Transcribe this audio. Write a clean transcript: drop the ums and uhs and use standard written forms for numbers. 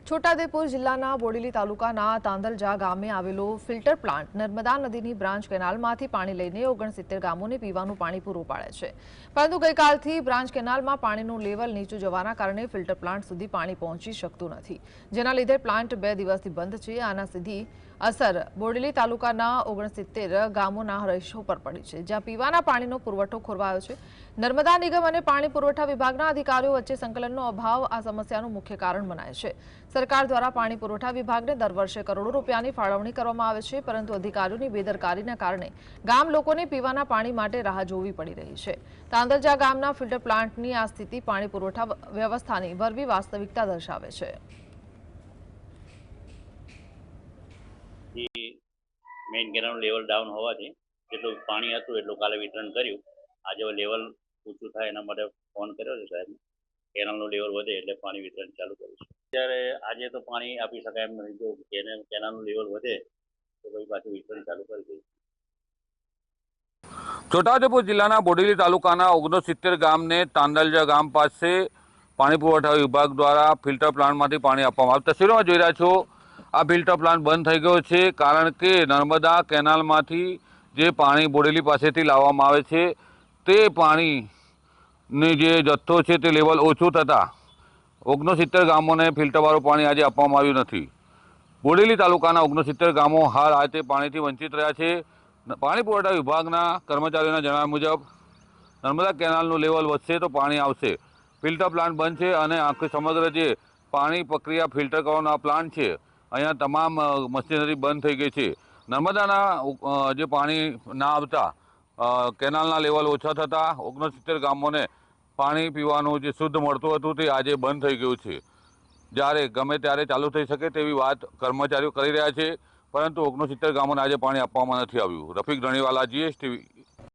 છોટાઉદેપુર જિલ્લાના બોડેલી તાલુકાના તાંદલજા ગામે આવેલો ફિલ્ટર પ્લાન્ટ નર્મદા નદીની બ્રાન્ચ કેનાલમાંથી પાણી લઈને 69 ગામોને પીવાનું પાણી પૂરું પાડે છે, પરંતુ ગઈકાલથી બ્રાન્ચ કેનાલમાં પાણીનું લેવલ નીચું જવાના કારણે ફિલ્ટર પ્લાન્ટ સુધી પાણી પહોંચી શકતું નથી, જેના લીધે પ્લાન્ટ 2 દિવસથી બંધ છે। આના સીધી અસર બોડેલી તાલુકાના 69 ગામોના રહીશો પર પડી છે, જ્યાં પીવાના પાણીનો પુરવઠો ખોરવાયો છે। નર્મદા નિગમ અને પાણી પુરવઠા વિભાગના અધિકારીઓ વચ્ચે સંકલનનો અભાવ આ સમસ્યાનું મુખ્ય કારણ મનાય છે। સરકાર દ્વારા પાણી પુરવઠા વિભાગને દર વર્ષે કરોડો રૂપિયાની ફાળવણી કરવામાં આવે છે, પરંતુ અધિકારીઓની બેદરકારીના કારણે ગામ લોકોને પીવાના પાણી માટે રાહ જોવી પડી રહી છે। તાંદલજા ગામના ફિલ્ટર પ્લાન્ટની આ સ્થિતિ પાણી પુરવઠા વ્યવસ્થાની વરવી વાસ્તવિકતા દર્શાવે છે। મેઇન કેનાલનું લેવલ ડાઉન હોવાથી જેટલું પાણી હતું એટલું કાલે વિતરણ કર્યું। આજે લેવલ ઊંચું થાય એના માટે ફોન કર્યો છે સાહેબ। કેનાલનું લેવલ વધે એટલે પાણી વિતરણ ચાલુ કરીશું। અત્યારે આજે તો પાણી આપી શકાય એમ નથી, જો કેનાલનું લેવલ વધે તો પછી પાછું વિતરણ ચાલુ કરી દઈશું। છોટાઉદેપુર જિલ્લાના બોડેલી તાલુકાના 69 ગામને તાંદલજા ગામ પાસે પાણી પુરવઠા વિભાગ દ્વારા ફિલ્ટર પ્લાન્ટમાંથી પાણી આપવામાં આવે। તસવીરોમાં જોઈ રહ્યા છો, આ ફિલ્ટર પ્લાન્ટ બંધ થઈ ગયો છે, કારણ કે નર્મદા કેનાલમાંથી જે પાણી બોડેલી પાસેથી લાવવામાં આવે છે તે પાણીની જે જથ્થો છે તે લેવલ ઓછું થતાં 69 ગામોને ફિલ્ટરવાળું પાણી આજે આપવામાં આવ્યું નથી। બોડેલી તાલુકાના 69 ગામો હાલ આ તે પાણીથી વંચિત રહ્યા છે। પાણી પુરવઠા વિભાગના કર્મચારીઓના જણાવ્યા મુજબ નર્મદા કેનાલનું લેવલ વધશે તો પાણી આવશે। ફિલ્ટર પ્લાન્ટ બંધ છે અને આખી સમગ્ર જે પાણી પ્રક્રિયા ફિલ્ટર કરવાનો આ પ્લાન્ટ છે, અહીંયા તમામ મશીનરી બંધ થઈ ગઈ છે। નર્મદાના જે પાણી ના આવતા કેનાલના લેવલ ઓછા થતાં 69 ગામોને પાણી પીવાનું જે શુદ્ધ મળતું હતું તે આજે બંધ થઈ ગયું છે। જ્યારે ગમે ત્યારે ચાલુ થઈ શકે તેવી વાત કર્મચારીઓ કરી રહ્યા છે, પરંતુ 69 ગામોને આજે પાણી આપવામાં નથી આવ્યું। રફીક ધણીવાલા, GSTV।